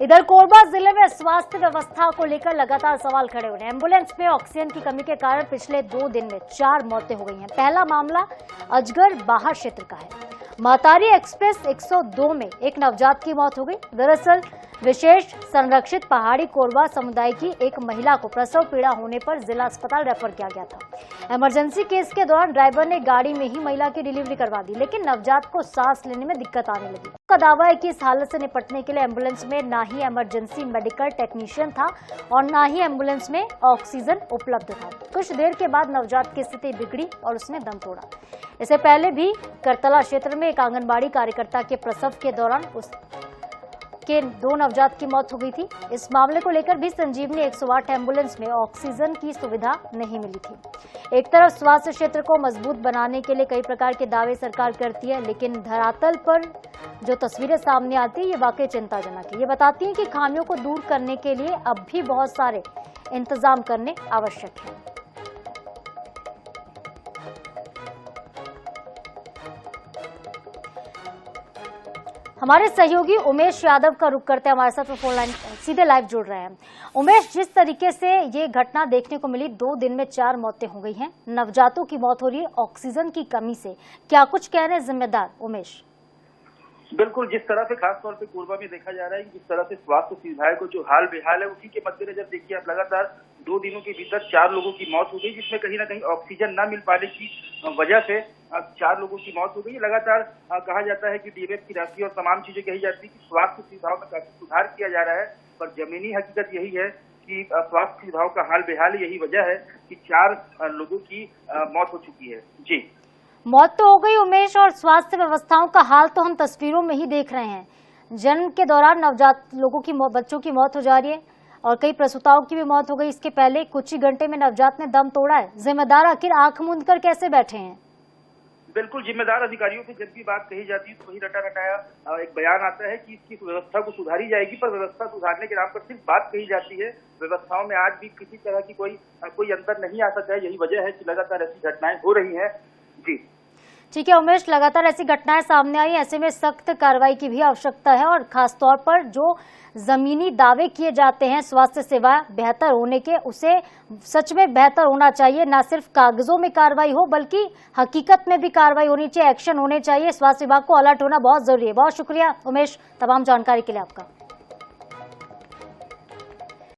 इधर कोरबा जिले में स्वास्थ्य व्यवस्था को लेकर लगातार सवाल खड़े हो रहे हैं। एम्बुलेंस में ऑक्सीजन की कमी के कारण पिछले 2 दिन में 4 मौतें हो गई हैं। पहला मामला अजगर बाहर क्षेत्र का है। महतारी एक्सप्रेस 102 में एक नवजात की मौत हो गई। दरअसल विशेष संरक्षित पहाड़ी कोरबा समुदाय की एक महिला को प्रसव पीड़ा होने पर जिला अस्पताल रेफर किया गया था। इमरजेंसी केस के दौरान ड्राइवर ने गाड़ी में ही महिला की डिलीवरी करवा दी, लेकिन नवजात को सांस लेने में दिक्कत आने लगी। उसका दावा है कि इस हालत से निपटने के लिए एम्बुलेंस में ना ही इमरजेंसी मेडिकल टेक्नीशियन था और ना ही एम्बुलेंस में ऑक्सीजन उपलब्ध था। कुछ देर के बाद नवजात की स्थिति बिगड़ी और उसने दम तोड़ा। इससे पहले भी करतला क्षेत्र में एक आंगनबाड़ी कार्यकर्ता के प्रसव के दौरान उसके 2 नवजात की मौत हो गई थी। इस मामले को लेकर भी संजीवनी 108 एम्बुलेंस में ऑक्सीजन की सुविधा नहीं मिली थी। एक तरफ स्वास्थ्य क्षेत्र को मजबूत बनाने के लिए कई प्रकार के दावे सरकार करती है, लेकिन धरातल पर जो तस्वीरें सामने आती है ये वाकई चिंताजनक है। ये बताती है कि खामियों को दूर करने के लिए अब भी बहुत सारे इंतजाम करने आवश्यक है। हमारे सहयोगी उमेश यादव का रुख करते हैं, हमारे साथ फोन लाइन सीधे लाइव जुड़ रहे हैं। उमेश, जिस तरीके से ये घटना देखने को मिली, 2 दिन में 4 मौतें हो गई हैं, नवजातों की मौत हो रही है ऑक्सीजन की कमी से, क्या कुछ कह रहे हैं जिम्मेदार? उमेश, बिल्कुल, जिस तरह से खासतौर पे कोरबा में देखा जा रहा है, जिस तरह से स्वास्थ्य सुविधाएं को जो हाल बेहाल है, उसी के मद्देनजर देखिए आप लगातार 2 दिनों के भीतर 4 लोगों की मौत हो गई, जिसमें कहीं ना कहीं ऑक्सीजन न मिल पाने की वजह से 4 लोगों की मौत हो गई। लगातार कहा जाता है कि डीएमएफ की राशि और तमाम चीजें कही जाती है कि स्वास्थ्य सुविधाओं में काफी सुधार किया जा रहा है, पर जमीनी हकीकत यही है कि स्वास्थ्य सुविधाओं का हाल बेहाल, यही वजह है कि 4 लोगों की मौत हो चुकी है। जी, मौत तो हो गई उमेश, और स्वास्थ्य व्यवस्थाओं का हाल तो हम तस्वीरों में ही देख रहे हैं। जन्म के दौरान नवजात लोगों की बच्चों की मौत हो जा रही है और कई प्रसूताओं की भी मौत हो गई। इसके पहले कुछ ही घंटे में नवजात ने दम तोड़ा है। जिम्मेदार आखिर आंख मूंद कर कैसे बैठे हैं? बिल्कुल, जिम्मेदार अधिकारियों से जब भी बात कही जाती है तो वही रटा रटाया एक बयान आता है कि इसकी व्यवस्था को सुधारी जाएगी, पर व्यवस्था सुधारने के नाम पर सिर्फ बात कही जाती है। व्यवस्थाओं में आज भी किसी तरह की कोई अंतर नहीं आ सका है। यही वजह है कि लगातार ऐसी घटनाएं हो रही हैं। जी ठीक है उमेश, लगातार ऐसी घटनाएं सामने आई, ऐसे में सख्त कार्रवाई की भी आवश्यकता है और खासतौर पर जो जमीनी दावे किए जाते हैं स्वास्थ्य सेवा बेहतर होने के, उसे सच में बेहतर होना चाहिए। न सिर्फ कागजों में कार्रवाई हो बल्कि हकीकत में भी कार्रवाई होनी चाहिए, एक्शन होने चाहिए। स्वास्थ्य विभाग को अलर्ट होना बहुत जरूरी है। बहुत शुक्रिया उमेश तमाम जानकारी के लिए आपका।